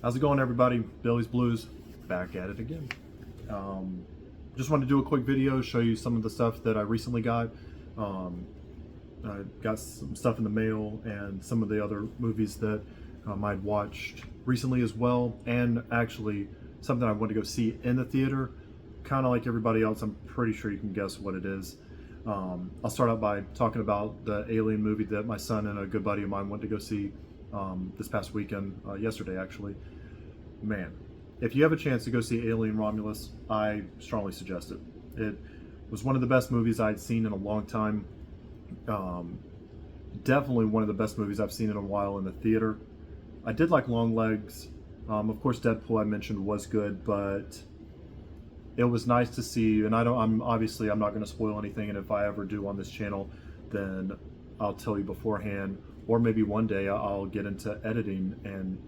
How's it going, everybody? Billy's Blues, back at it again. Just wanted to do a quick video, show you some of the stuff that I recently got. I got some stuff in the mail and some of the other movies that I'd watched recently as well, and actually something I went to go see in the theater. Kind of like everybody else, I'm pretty sure you can guess what it is. I'll start out by talking about the Alien movie that my son and a good buddy of mine went to go see this past weekend, yesterday actually. Man, if you have a chance to go see Alien Romulus, I strongly suggest it. It was one of the best movies I'd seen in a long time. Definitely one of the best movies I've seen in a while in the theater. I did like Long Legs. Of course, Deadpool I mentioned was good, but it was nice to see. And I'm not going to spoil anything. And if I ever do on this channel, then I'll tell you beforehand. Or maybe one day I'll get into editing and,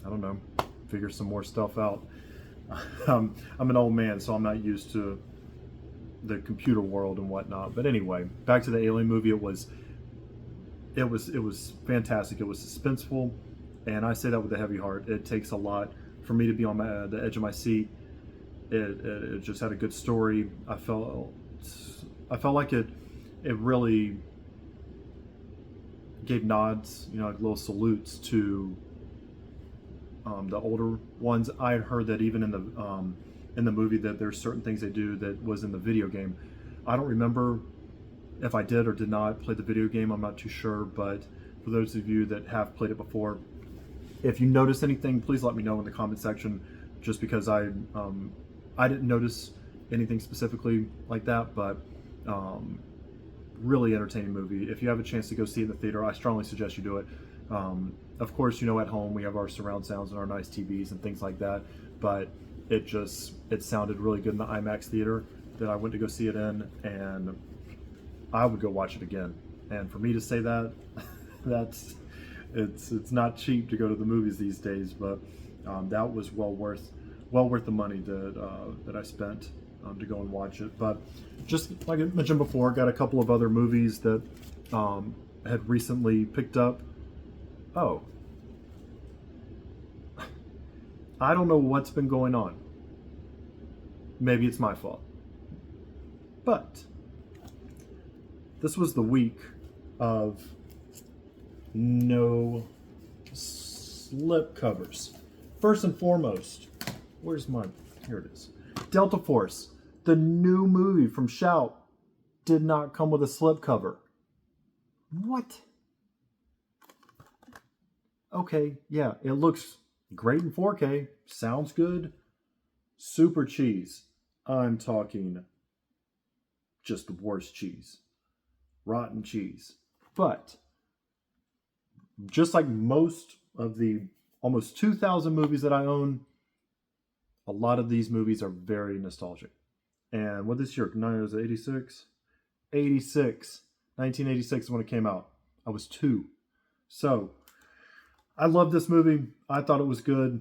I don't know, figure some more stuff out. I'm an old man, so I'm not used to the computer world and whatnot. But anyway, back to the Alien movie. It was fantastic. It was suspenseful, and I say that with a heavy heart. It takes a lot for me to be on the edge of my seat. It just had a good story. I felt like it really gave nods, like little salutes to the older ones. I had heard that even in the movie that there's certain things they do that was in the video game. I don't remember if I did or did not play the video game. I'm not too sure, but for those of you that have played it before, if you notice anything, please let me know in the comment section, just because I didn't notice anything specifically like that. But really entertaining movie. If you have a chance to go see it in the theater, I strongly suggest you do it. Of course, at home we have our surround sounds and our nice TVs and things like that, but it sounded really good in the IMAX theater that I went to go see it in, and I would go watch it again. And for me to say that, it's not cheap to go to the movies these days, but that was well worth the money that I spent to go and watch it. But just like I mentioned before, got a couple of other movies that had recently picked up. Oh, I don't know what's been going on. Maybe it's my fault. But this was the week of no slipcovers. First and foremost, here it is. Delta Force, the new movie from Shout, did not come with a slipcover. What? Okay, yeah, it looks great in 4K. Sounds good. Super cheese. I'm talking just the worst cheese. Rotten cheese. But just like most of the almost 2,000 movies that I own, a lot of these movies are very nostalgic. And what this year? Was it 86? 86. 1986 is when it came out. I was 2. So, I love this movie. I thought it was good.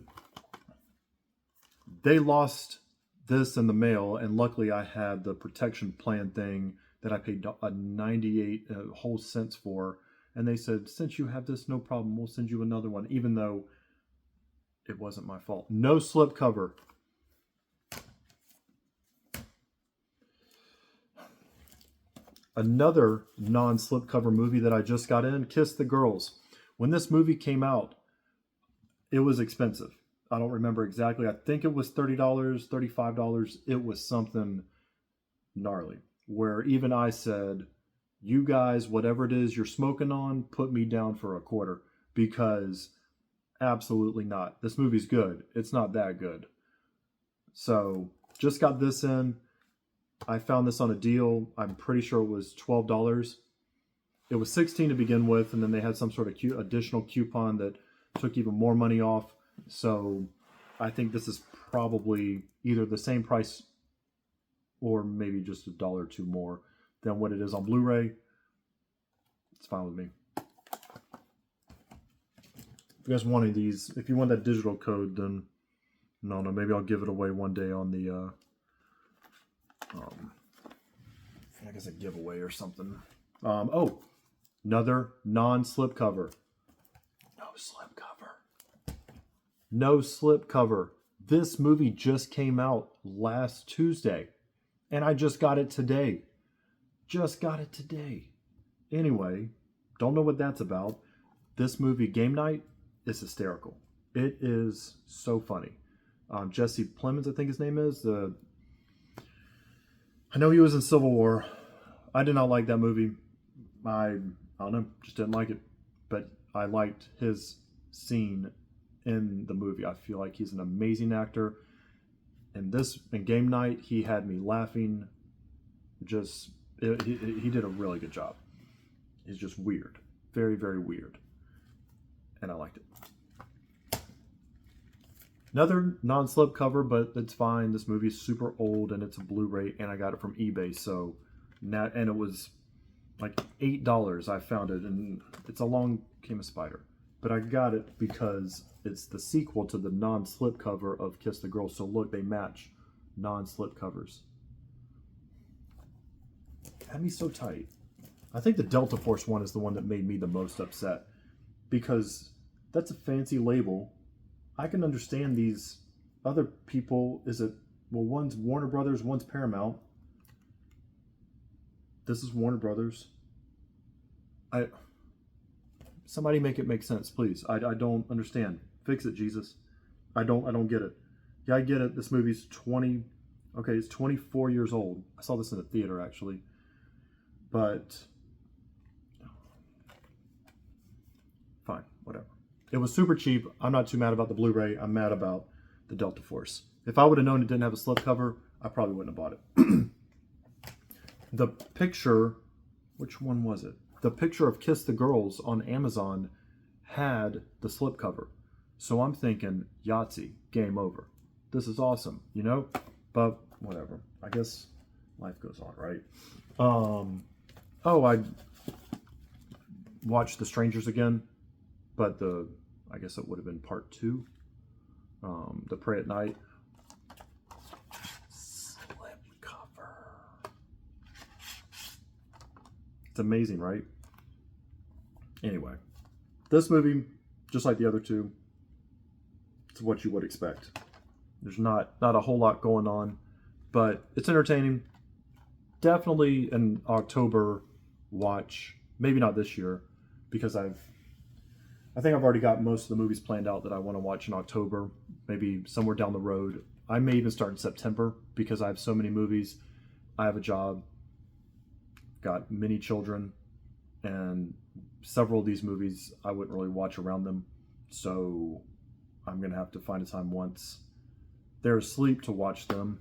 They lost this in the mail, and luckily I had the protection plan thing that I paid 98 whole cents for. And they said, since you have this, no problem, we'll send you another one, even though it wasn't my fault. No slipcover. Another non-slipcover movie that I just got in, Kiss the Girls. When this movie came out, it was expensive. I don't remember exactly. I think it was $30, $35. It was something gnarly, where even I said, you guys, whatever it is you're smoking on, put me down for a quarter, because absolutely not. This movie's good. It's not that good. So just got this in. I found this on a deal. I'm pretty sure it was $12. It was $16 to begin with, and then they had some sort of additional coupon that took even more money off. So I think this is probably either the same price or maybe just $1 or $2 more than what it is on Blu-ray. It's fine with me. If you guys want these, if you want that digital code, then no, maybe I'll give it away one day on the I guess a giveaway or something. Oh, another non-slipcover. No slipcover. No slipcover. This movie just came out last Tuesday, and I just got it today. Just got it today. Anyway, don't know what that's about. This movie, Game Night, is hysterical. It is so funny. Jesse Plemons, I think his name is. I know he was in Civil War. I did not like that movie. I don't know, just didn't like it. But I liked his scene in the movie. I feel like he's an amazing actor. In Game Night, he had me laughing. He did a really good job. He's just weird. Very, very weird. And I liked it. Another non-slip cover, but it's fine. This movie is super old and it's a Blu-ray, and I got it from eBay. So now, and it was like $8. I found it, and it's Along Came a Spider. But I got it because it's the sequel to the non-slip cover of Kiss the Girl. So look, they match non-slip covers. Had me so tight. I think the Delta Force one is the one that made me the most upset, because that's a fancy label. I can understand these other people. One's Warner Brothers, one's Paramount. This is Warner Brothers. Somebody make it make sense, please. I don't understand. Fix it, Jesus. I don't get it. Yeah, I get it. This movie's 24 years old. I saw this in the theater, actually. But fine, whatever. It was super cheap. I'm not too mad about the Blu-ray. I'm mad about the Delta Force. If I would have known it didn't have a slipcover, I probably wouldn't have bought it. The picture, which one was it? The picture of Kiss the Girls on Amazon had the slipcover. So I'm thinking, Yahtzee, game over. This is awesome, you know? But whatever. I guess life goes on, right? I watched The Strangers again, but I guess it would have been part 2. The Pray at Night. Slipcover. It's amazing, right? Anyway, this movie, just like the other two, it's what you would expect. There's not a whole lot going on, but it's entertaining. Definitely an October watch. Maybe not this year, because I think I've already got most of the movies planned out that I want to watch in October. Maybe somewhere down the road. I may even start in September, because I have so many movies. I have a job, got many children, and several of these movies I wouldn't really watch around them. So I'm going to have to find a time once they're asleep to watch them,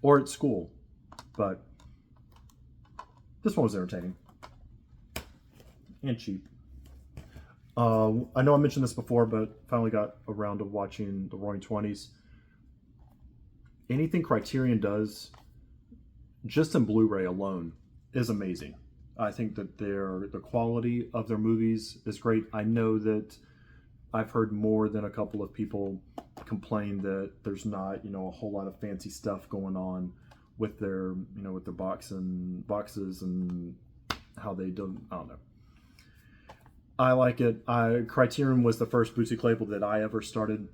or at school. But this one was entertaining and cheap. I know I mentioned this before, but finally got around to watching the Roaring Twenties. Anything Criterion does, just in Blu-ray alone, is amazing. I think that the quality of their movies is great. I know that I've heard more than a couple of people complain that there's not, a whole lot of fancy stuff going on with their, with their boxes and how they do. I don't know. I like it. Criterion was the first boutique label that I ever started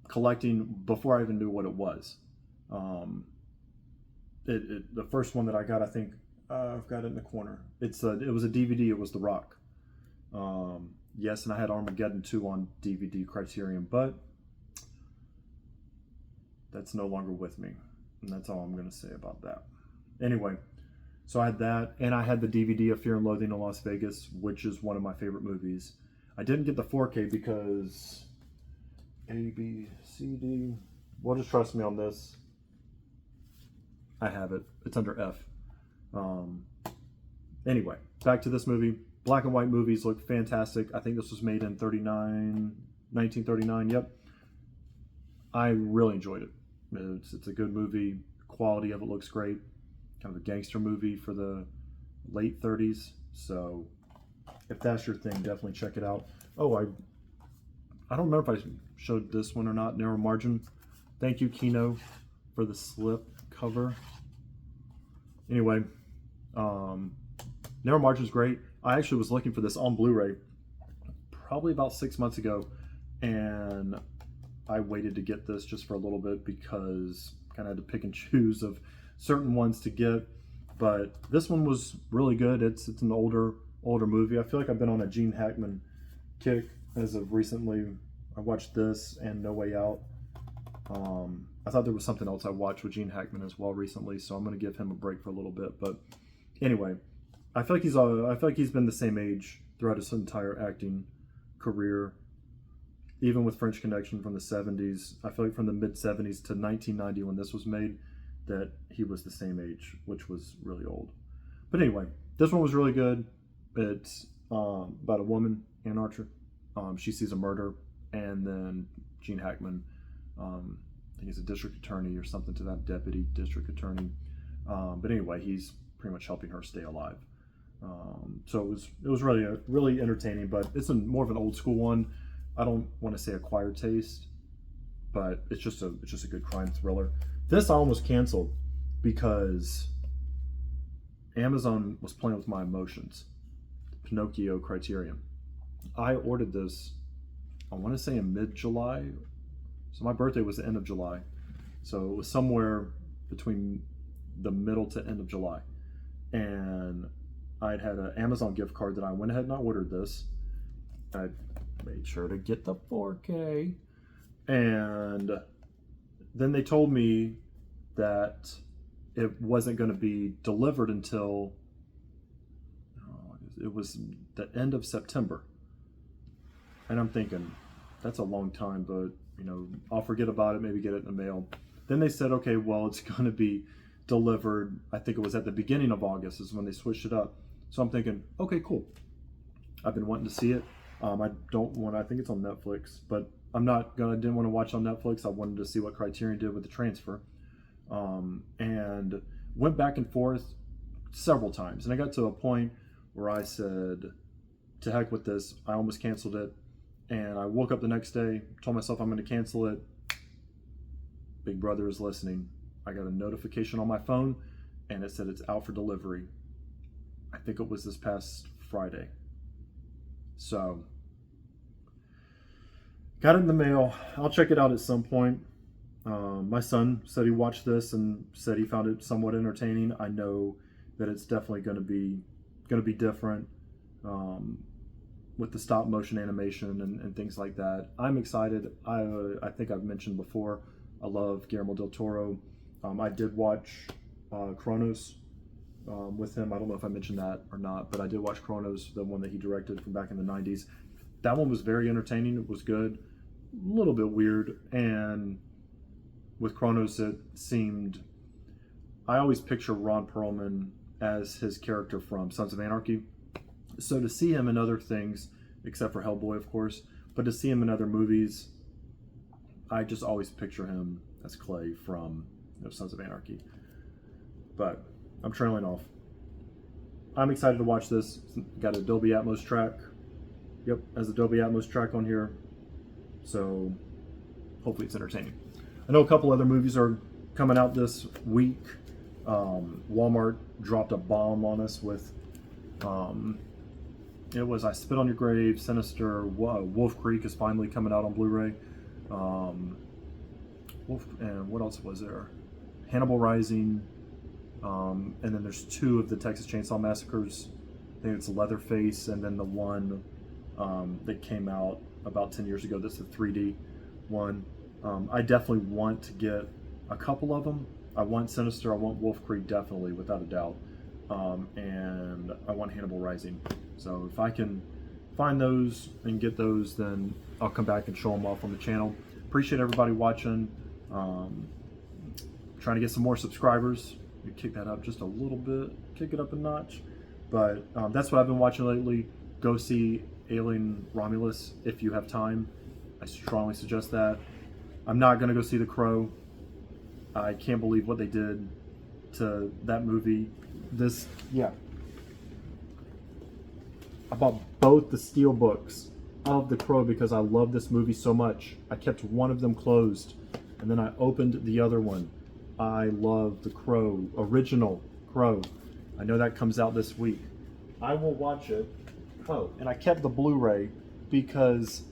collecting before I even knew what it was. The first one that I got, I think I've got it in the corner. It was a DVD. It was The Rock. Yes, and I had Armageddon 2 on DVD Criterion, but that's no longer with me. And that's all I'm going to say about that. Anyway, so I had that, and I had the DVD of Fear and Loathing in Las Vegas, which is one of my favorite movies. I didn't get the 4K because A, B, C, D. Well, just trust me on this. I have it. It's under F. Anyway, back to this movie. Black and white movies look fantastic. I think this was made in 1939. Yep. I really enjoyed it. It's a good movie. Quality of it looks great. Kind of a gangster movie for the late 30s. So if that's your thing, definitely check it out. Oh, I don't remember if I showed this one or not. Narrow Margin. Thank you, Kino, for the slip cover. Anyway, Narrow Margin is great. I actually was looking for this on Blu-ray probably about 6 months ago, and I waited to get this just for a little bit because I kind of had to pick and choose of certain ones to get. But this one was really good. It's an older movie. I feel like I've been on a Gene Hackman kick as of recently. I watched this and No Way Out. I thought there was something else I watched with Gene Hackman as well recently, so I'm going to give him a break for a little bit. But anyway, I feel like he's been the same age throughout his entire acting career. Even with French Connection from the 70s, I feel like from the mid 70s to 1990 when this was made, that he was the same age, which was really old. But anyway, this one was really good. It's about a woman, Ann Archer. She sees a murder, and then Gene Hackman, I think he's a district attorney or something to that, deputy district attorney. But anyway, he's pretty much helping her stay alive. So it was really entertaining, but it's more of an old school one. I don't want to say acquired taste, but it's just a good crime thriller. This I almost canceled because Amazon was playing with my emotions. Pinocchio Criterion. I ordered this, I want to say in mid-July. So my birthday was the end of July. So it was somewhere between the middle to end of July. And I'd had an Amazon gift card that I went ahead and I ordered this. I made sure to get the 4K. And then they told me that it wasn't going to be delivered until it was the end of September. And I'm thinking, that's a long time, but I'll forget about it, maybe get it in the mail. Then they said, okay, well, it's going to be delivered, I think it was at the beginning of August is when they switched it up. So I'm thinking, okay, cool. I've been wanting to see it. I think it's on Netflix, but didn't want to watch on Netflix. I wanted to see what Criterion did with the transfer. And went back and forth several times. And I got to a point where I said, to heck with this. I almost canceled it. And I woke up the next day, told myself I'm going to cancel it. Big Brother is listening. I got a notification on my phone and it said it's out for delivery. I think it was this past Friday. So, got it in the mail. I'll check it out at some point. My son said he watched this and said he found it somewhat entertaining. I know that it's definitely going to be different with the stop motion animation and things like that. I'm excited. I think I've mentioned before, I love Guillermo del Toro. I did watch Kronos with him. I don't know if I mentioned that or not, but I did watch Kronos, the one that he directed from back in the 90s. That one was very entertaining. It was good. A little bit weird. And with Kronos, it seemed... I always picture Ron Perlman as his character from Sons of Anarchy. So to see him in other things, except for Hellboy, of course, but to see him in other movies, I just always picture him as Clay from Sons of Anarchy. But I'm trailing off. I'm excited to watch this. Got a Dolby Atmos track. Yep, has a Dolby Atmos track on here. So hopefully it's entertaining. I know a couple other movies are coming out this week. Walmart dropped a bomb on us with it was I Spit on Your Grave, Sinister, Wolf Creek is finally coming out on Blu-ray. And what else was there? Hannibal Rising, and then there's 2 of the Texas Chainsaw Massacres. I think it's Leatherface, and then the one that came out about 10 years ago. That's the 3D one. I definitely want to get a couple of them. I want Sinister, I want Wolf Creek definitely, without a doubt. And I want Hannibal Rising. So if I can find those and get those, then I'll come back and show them off on the channel. Appreciate everybody watching. Trying to get some more subscribers. Kick that up just a little bit, kick it up a notch. But that's what I've been watching lately. Go see Alien Romulus if you have time. I strongly suggest that. I'm not going to go see The Crow. I can't believe what they did to that movie. I bought both the steel books of The Crow because I love this movie so much. I kept one of them closed, and then I opened the other one. I love The Crow, original Crow. I know that comes out this week. I will watch it. Oh, and I kept the Blu-ray because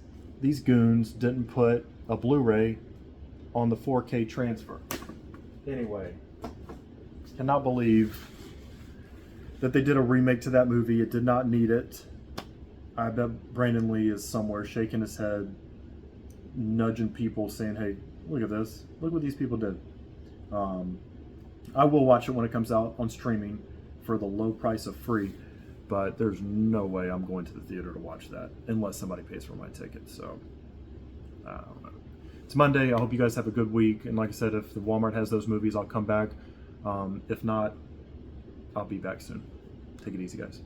these goons didn't put a Blu-ray on the 4K transfer. Anyway, cannot believe that they did a remake to that movie. It did not need it. I bet Brandon Lee is somewhere shaking his head, nudging people, saying, hey, look at this. Look what these people did. I will watch it when it comes out on streaming for the low price of free, but there's no way I'm going to the theater to watch that unless somebody pays for my ticket. So, I don't know. It's Monday. I hope you guys have a good week. And like I said, if the Walmart has those movies, I'll come back. If not, I'll be back soon. Take it easy, guys.